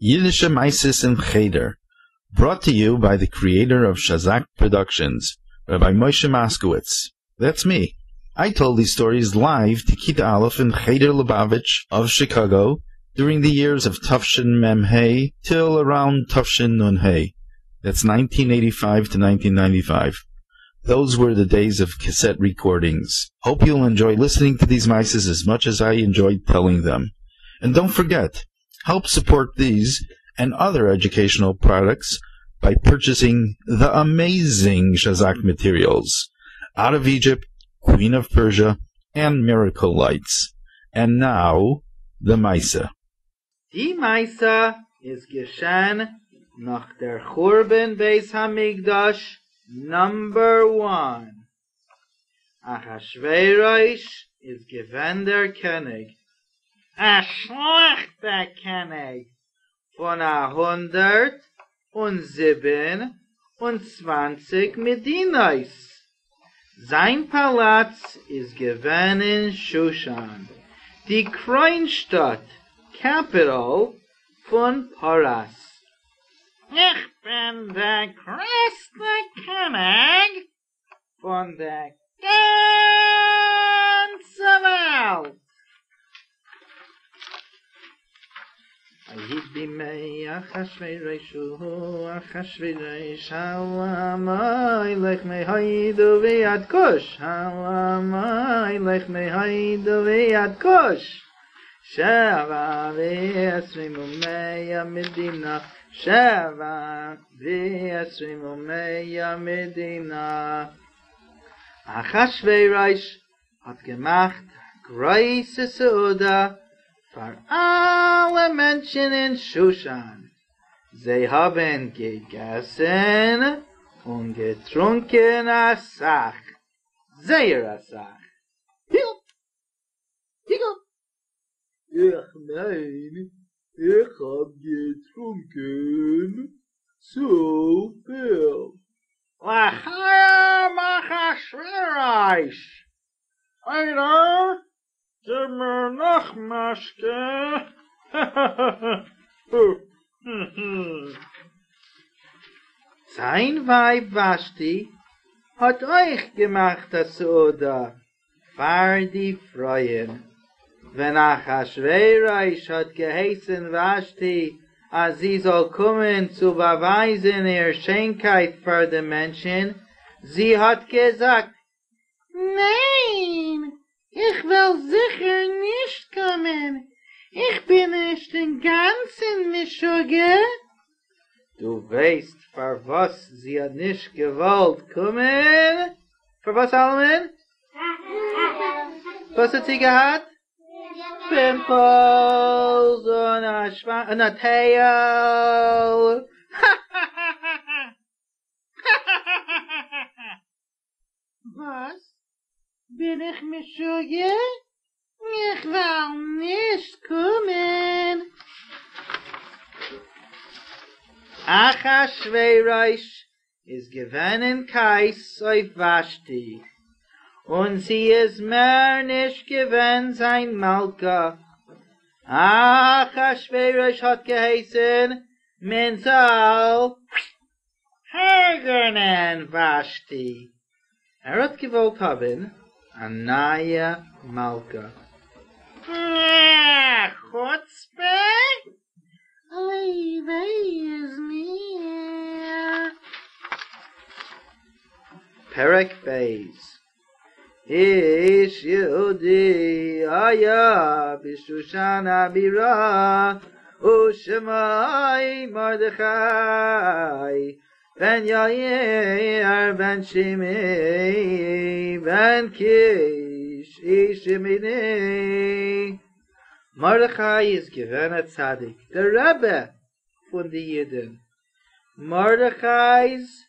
Yiddische Meises in Cheder, brought to you by the creator of Shazak Productions, Rabbi Moshe Moskowitz. That's me. I told these stories live to Kita Aleph in Cheder Lubavitch of Chicago during the years of Tufshin Mem Hey till around Tufshin Nun Hey. That's 1985 to 1995. Those were the days of cassette recordings. Hope you'll enjoy listening to these mices as much as I enjoyed telling them. And don't forget, help support these and other educational products by purchasing the amazing Shazak materials Out of Egypt, Queen of Persia, and Miracle Lights. And now, the Maisa. Die Maisa is geschehen nach der Churban Beis Hamikdash number 1. Achashverosh is gewen der König. A schlechter König von 127 Medinas. Sein Palaz is gewen in Shushan, die Kronstadt, capital von Paras. Ich bin der größte König von der ganzen Welt. Ayidi mei Achashverosh halamai lech mei haidu v'yad kush halamai lech mei haidu v'yad kush Sheva v'esrim u'meya medina Sheva v'esrim u'meya medina Achashverosh hat gemacht große Seuda für alle Menschen in Shushan. Sie haben gegessen und getrunken a Sach. Sehr a Sach. Ich mein, ich hab getrunken so viel. Lachayim Achashverosh. Einer, gib mir noch Maschke. Sein Weib Vashti hat euch gemacht das Soda, für die Freuen. Wenn Achashverosh hat geheißen Vashti, als sie soll kommen zu beweisen ihre Schönheit für die Menschen, sie hat gesagt, nein, ich will sicher nicht kommen. Ich bin nicht den ganzen Mischuge. Du weißt, für was sie hat nicht gewollt kommen? Für was, Almen? Was hat sie gehabt? Pimples und a tail. Was? Bin ich Mischuge? Ich will nicht kommen. Achashverosh is gewinnen Kais auf Vashti. Und sie is mehr nicht gewinn sein Malka. Achashverosh hat geheißen, men soll hergenen Vashti. Hat gewollt haben, a neue Malka. Chutzpe? Oi, weiß mir. Perek Beis. Ish Yehudi aya b'Shushan Abira U'Shemai Mordechai Ben Yair Ben Shimei Ben Kish Ish Yemini Mordechai is given a tzaddik, the Rebbe von the Yidden. Mordechai's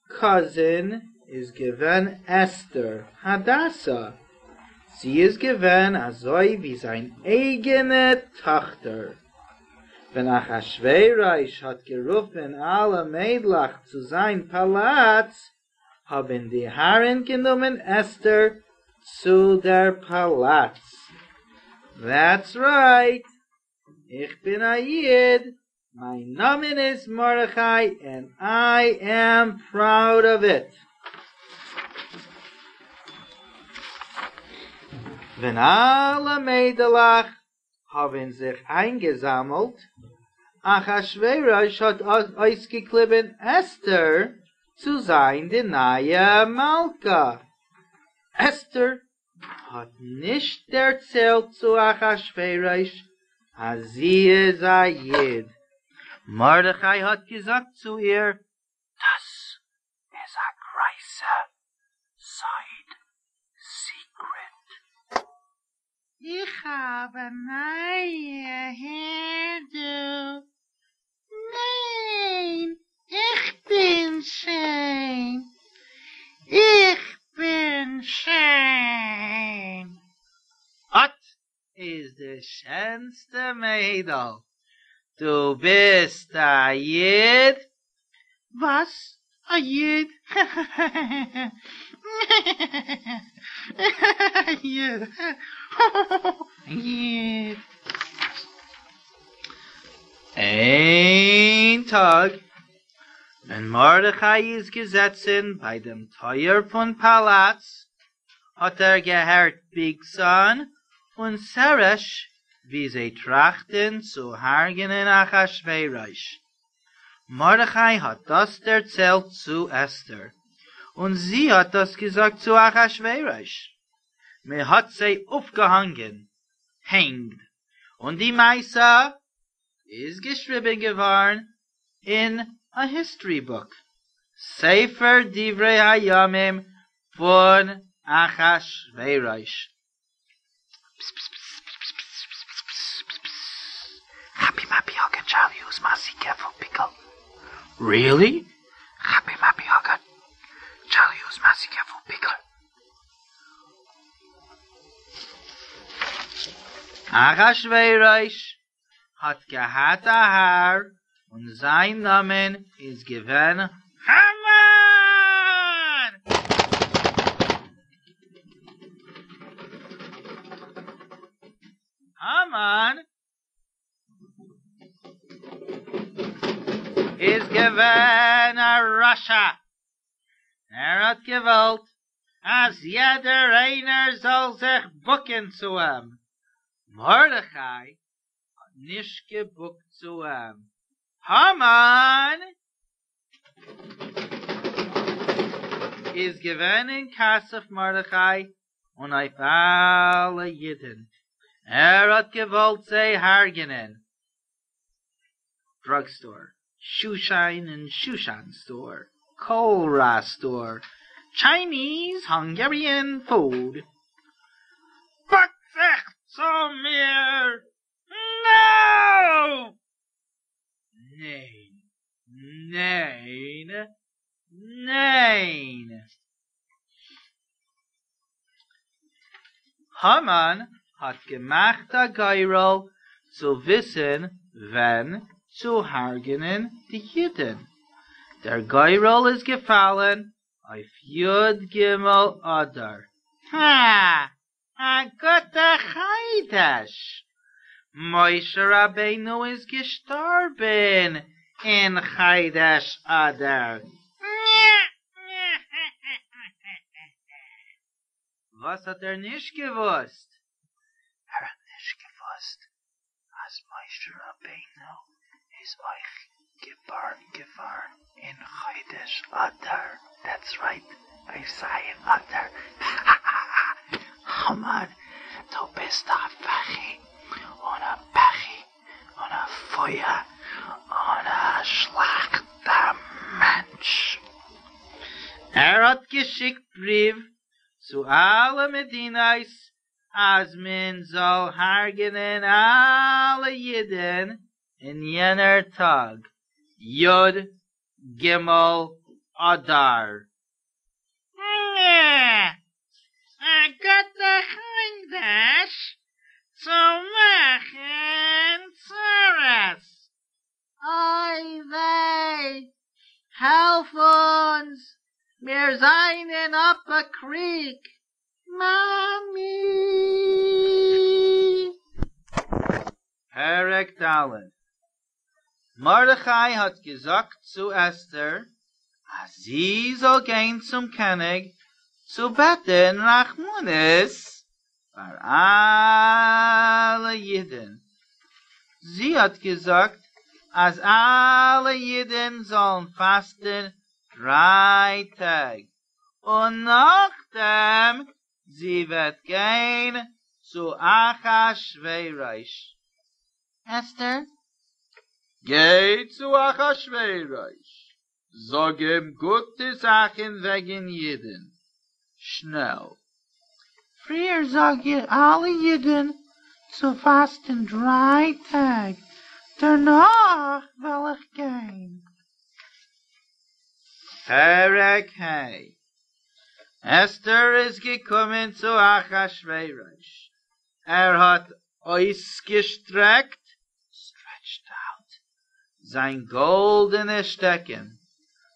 cousin is given Esther, Hadassah. Sie is given azoi wie sein eigene Tochter. Wenn Achashverosh hat gerufen alle Mädlach zu sein Palaz, haben die Herren genommen Esther zu der Palaz. That's right. Ich bin a Yid. My name is Mordechai, and I am proud of it. Wenn alle Mädelach haben sich eingesammelt, Achashverosh hat ausgeklebt Esther zu sein die neue Malka. Esther hat nicht erzählt zu Achashverosh, als sie ist ein Jid. Mordechai hat gesagt zu ihr, das ist ein großer Side-Secret. Ich habe neue Hairdo. Nein, ich bin schön. Ich bin schön. Ot ist die schönste Mädel. Du bist a Jid? Was? A Jid? Jid. Jid. Ein Tag, wenn Mordechai ist gesetzen bei dem Teuer von Palaz, hat gehört Bigsan und Seresh, wie sie trachten zu hargenen Achashverosh. Mordechai hat das erzählt zu Esther, und sie hat das gesagt zu Achashverosh. Mir hat sie aufgehangen, hängt, und die Meisa ist geschrieben geworden in a history book. Sefer Divrei Hayamim von Achashverosh. Happy Mappy Hogan, Charlie, who's Massey Careful Pickle. Really? Happy Mappy Hogan, Charlie, who's Massey Careful Pickle. Achashverosh hat gehad a Haar und sein Namen ist gewesen Haman! Haman ist gewesen a Rasha. Hat gewollt, als jeder einer soll sich bucken zu ihm. Mordechai hat nicht gebuckt zu ihm. Haman ist gewesen in Kassef Mordechai und auf alle Jiden. Hat gewollt sie hargenen. Drugstore, Shushan and Shushan store, Kohlra store, Chinese, Hungarian food. But zu mir! No! Nein, nein, nein. Haman hat gemacht a Geirol zu wissen, wenn zu hargenen die Jiden. Der Geirol ist gefallen auf Yud Gimel Adar. Ha! A guter Chaydash. Moshe Rabbeinu ist gestorben in Chaydash Adar. Was hat nicht gewusst? Hat nicht gewusst, als Moshe Rabbeinu ist euch geboren geworden in Chaydash Adar. That's right, I say Adar. Haman, du bist a Fachi, und a Pechi, und a Feuer, und a schlechter Mensch. Hat geschickt Brief zu alle Medinas, als man soll hargenen alle Jiden in jener Tag, Yod Gimel Adar. A guter Chaydash zu machen Zeres. Oi wei, helf uns, wir seien up a creek. Mami! Perek Dalet. Mordechai hat gesagt zu Esther, als sie soll gehen zum König, zu beten Rachmanis für alle Jiden. Sie hat gesagt, als alle Jiden sollen fasten 3 Tage. Und nachdem sie wird gehen zu Achashverosh. Esther? Geh zu Achashverosh. Sag ihm gute Sachen wegen Jiden. Schnell. Früher sag ihr alle Jiden zu fasten 3 Tage. Danach will ich gehen. Perek Hey. Esther ist gekommen zu Achashverosh. Hat ausgestreckt, stretched out, sein goldene Stecken.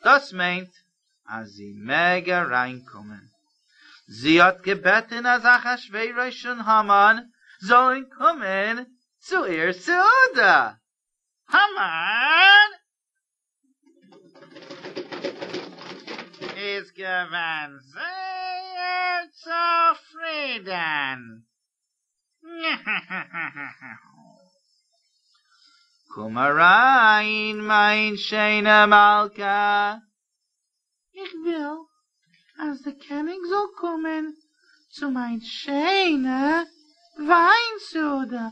Das meint, als sie mega reinkommen. Sie hat gebeten, als Achashverosh und Haman sollen kommen zu ihr Seuda. Haman ist gewann sehr zufrieden. Komm rein, mein schöner Malka. Ich will, als der König soll kommen, zu mein schöner Weinsude.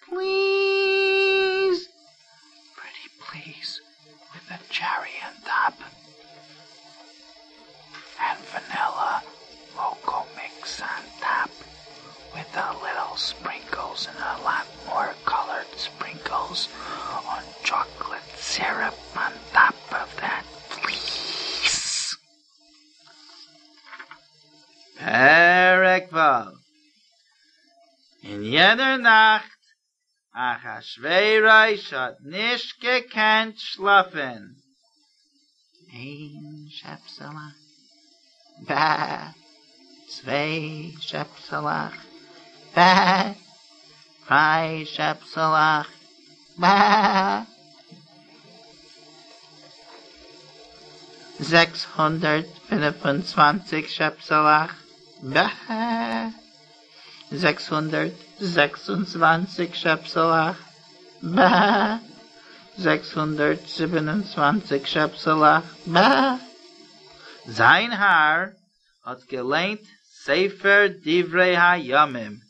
Please. Pretty please, with a cherry on top. And vanilla mocha mix on top. With a little sprinkles and a lot more colored sprinkles on chocolate syrup on top of that, please. Perek Vav. In jeder Nacht Achashverosh hat nicht gekannt schlafen. Ein Schäpselach. Bah. 2 Schäpselach. Bah. 3 Schäpselach. Bah. 625 Schäpselach. Bah. 626 Schäpselach. Bah. 627 Schäpselach. Bah. Sein Haar hat gelehnt Sefer Divrei HaYamim,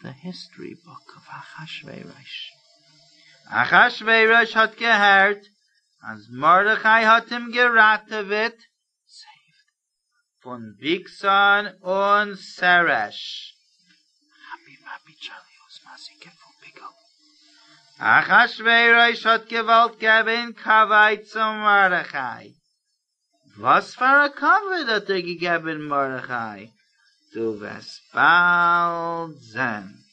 the history book of Achashverosh. Achashverosh hat gehört, als Mordechai hat ihm geratet, saved, von Bigsan und Seresh. Achashverosh hat gewollt geben Kavai zum Mordechai. Was für ein Kavai hat gegeben Mordechai? Du wirst bald sehen.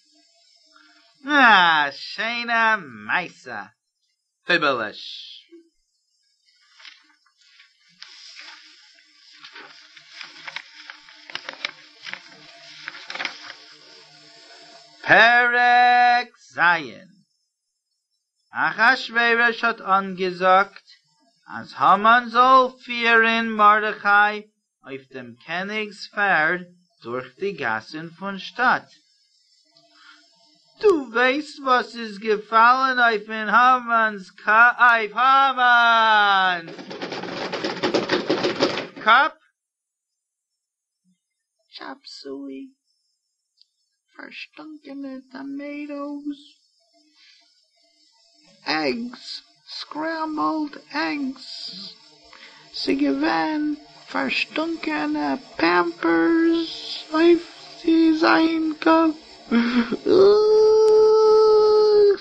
Schöne Meise. Fibelisch. Perek Zayin. Achashverosh hat angesagt, als Haman soll führen Mordechai auf dem Königspferd durch die Gassen von Stadt. Du weißt, was ist gefallen auf den Hamans auf Haman Kopf? Chop suey. Verstunkene tomatoes, eggs, scrambled eggs, sie gewann verstunkene Pampers auf die sein Kopf,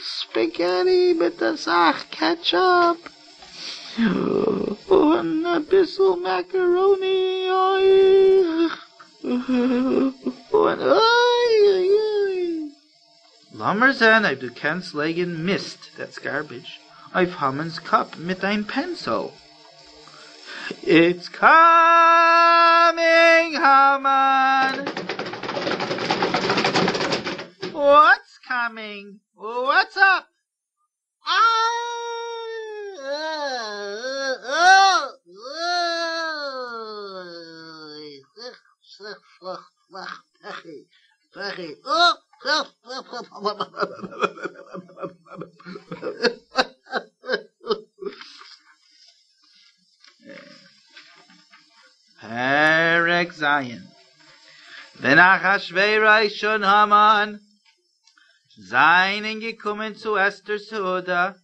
Spaghetti mit der Sach Ketchup und ein bisschen Macaroni, und Lammer sehen, ob du kannst legen Mist, that's garbage, auf Haman's Cup mit ein Pencil. It's coming, Haman! What's coming? What's up? Perek Zion. Wenn Achashverosh und Haman seien gekommen zu Esther's Huda,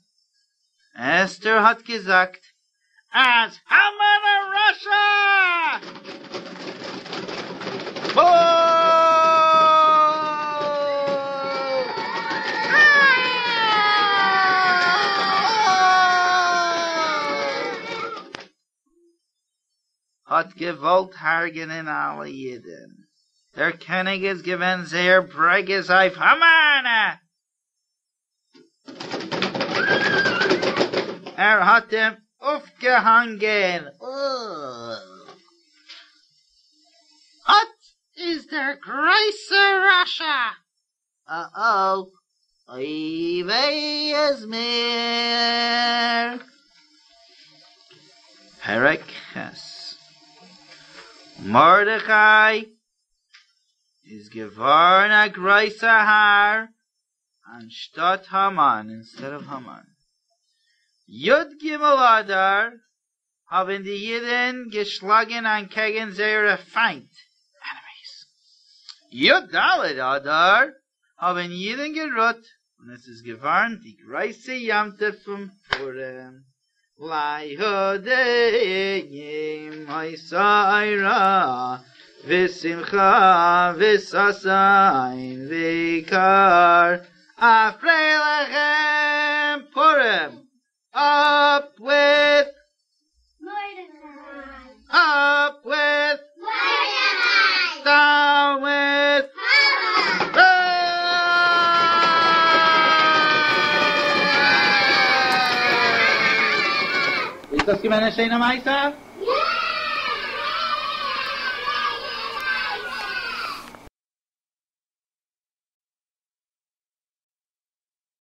Esther hat gesagt, as Haman a Russia! Hat gewollt hargen in alle Jiden. Der König ist gewinn sehr breges auf Haman. Hat ihm aufgehangen. Hat ist der große Rasha. Oh, I weiß mehr. Perek Ches. Mordechai is geworn a großer Haar anstatt Haman, instead of Haman. Yud Gimel Adar haben die Jiden geschlagen an gegen ihre Feind, enemies. Yud Dalet Adar haben Jiden gerut und es ist geworn die große Jamte vom Purim. Lai Hodeyim Haisaira V'simcha v'sasayin v'ikar Afrei lechem Purim. Up with Mordechai. Up with Mordechai. Down with Haman. Ist das gemeine schöne Meister? Ja.